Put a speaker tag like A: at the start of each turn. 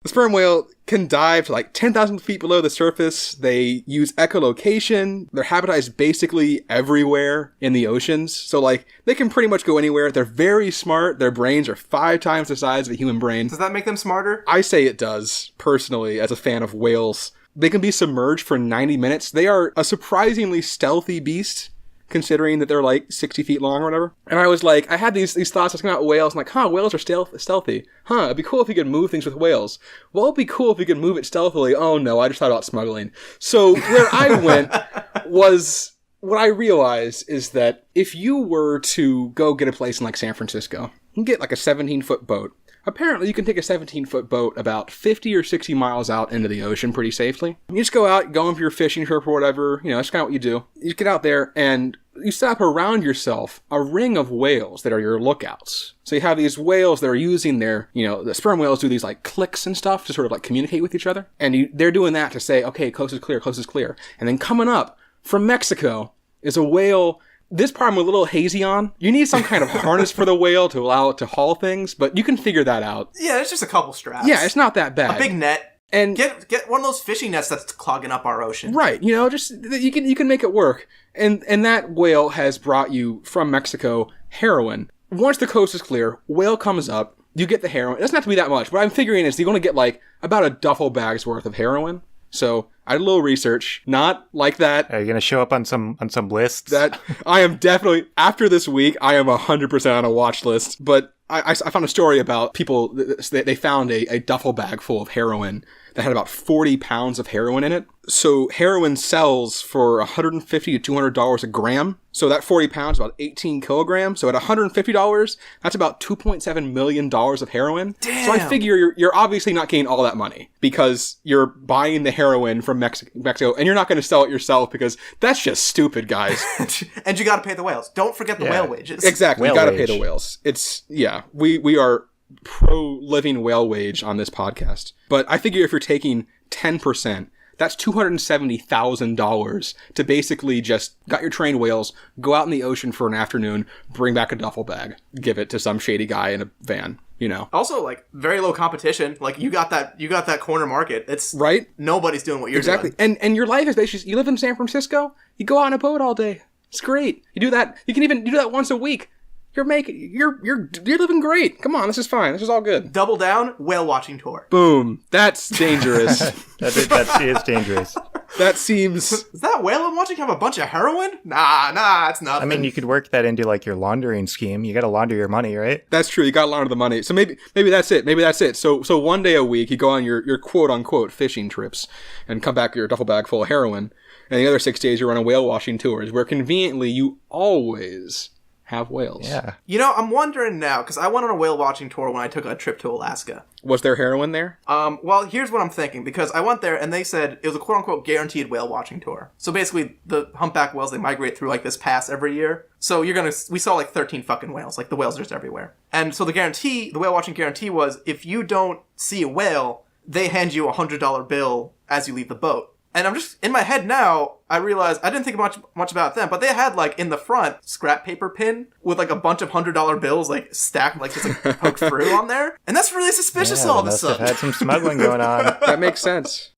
A: The sperm whale can dive to like 10,000 feet below the surface. They use echolocation. Their habitat is basically everywhere in the oceans. So like they can pretty much go anywhere. They're very smart. Their brains are 5 times the size of a human brain.
B: Does that make them smarter?
A: I say it does, personally, as a fan of whales. They can be submerged for 90 minutes. They are a surprisingly stealthy beast, considering that they're like 60 feet long or whatever. And I was like, I had these thoughts I was about whales, and like, whales are stealthy. It'd be cool if you could move things with whales. Well, it'd be cool if you could move it stealthily. Oh no, I just thought about smuggling. So where I went was, what I realized is that if you were to go get a place in like San Francisco, you can get like a 17-foot boat. Apparently, you can take a 17-foot boat about 50 or 60 miles out into the ocean pretty safely. You just go out, go on for your fishing trip or whatever. You know, that's kind of what you do. You get out there and you set up around yourself a ring of whales that are your lookouts. So you have these whales that are using their, the sperm whales do these like clicks and stuff to sort of like communicate with each other. And they're doing that to say, okay, coast is clear, coast is clear. And then coming up from Mexico is a whale. This part I'm a little hazy on. You need some kind of harness for the whale to allow it to haul things, but you can figure that out.
B: Yeah, it's just a couple straps.
A: Yeah, it's not that bad.
B: A big net.
A: And
B: get one of those fishing nets that's clogging up our ocean.
A: Right, just you can make it work. And that whale has brought you from Mexico heroin. Once the coast is clear, whale comes up, you get the heroin. It doesn't have to be that much. What I'm figuring is you're going to get like about a duffel bag's worth of heroin. So I did a little research, not like that.
C: Are you going to show up on some lists?
A: That I am definitely, after this week, I am 100% on a watch list. But I found a story about people, they found a duffel bag full of heroin that had about 40 pounds of heroin in it. So heroin sells for $150 to $200 a gram. So that 40 pounds, about 18 kilograms. So at $150, that's about $2.7 million of heroin.
B: Damn.
A: So I figure you're obviously not getting all that money because you're buying the heroin from Mexico and you're not going to sell it yourself because that's just stupid, guys.
B: And you got to pay the whales. Don't forget the whale wages.
A: Exactly.
C: Whale
A: You got to
C: wage.
A: pay the whales. We are pro living whale wage on this podcast. But I figure if you're taking 10%, that's $270,000 to basically just got your trained whales, go out in the ocean for an afternoon, bring back a duffel bag, give it to some shady guy in a van,
B: Also, like, very low competition. Like, you got that corner market. It's
A: right.
B: Nobody's doing what you're doing.
A: And your life is basically, you live in San Francisco, you go out on a boat all day. It's great. You do that. You can even do that once a week. You're living great. Come on, this is fine. This is all good.
B: Double down, whale watching tour.
A: Boom. That's dangerous.
C: That is dangerous.
A: That seems...
B: Is that whale I'm watching have a bunch of heroin? Nah, it's nothing.
C: I mean, you could work that into like your laundering scheme. You got to launder your money, right?
A: That's true. You got to launder the money. So maybe that's it. Maybe that's it. So one day a week, you go on your quote unquote fishing trips and come back with your duffel bag full of heroin. And the other 6 days, you're on whale watching tours where conveniently you always have whales.
C: Yeah.
B: I'm wondering now, because I went on a whale watching tour when I took a trip to Alaska.
A: Was there heroin there?
B: Well, here's what I'm thinking, because I went there and they said it was a quote-unquote guaranteed whale watching tour. So basically, the humpback whales, they migrate through like this pass every year. So we saw like 13 fucking whales. Like, the whales are just everywhere. And so the whale watching guarantee was, if you don't see a whale, they hand you a $100 bill as you leave the boat. And I'm just, in my head now, I realized, I didn't think much about them, but they had, like, in the front, scrap paper pin with, like, a bunch of $100 bills, like, stacked, like, just, like, poked through on there. And that's really suspicious all of a sudden.
C: Must have had some smuggling going on.
A: That makes sense.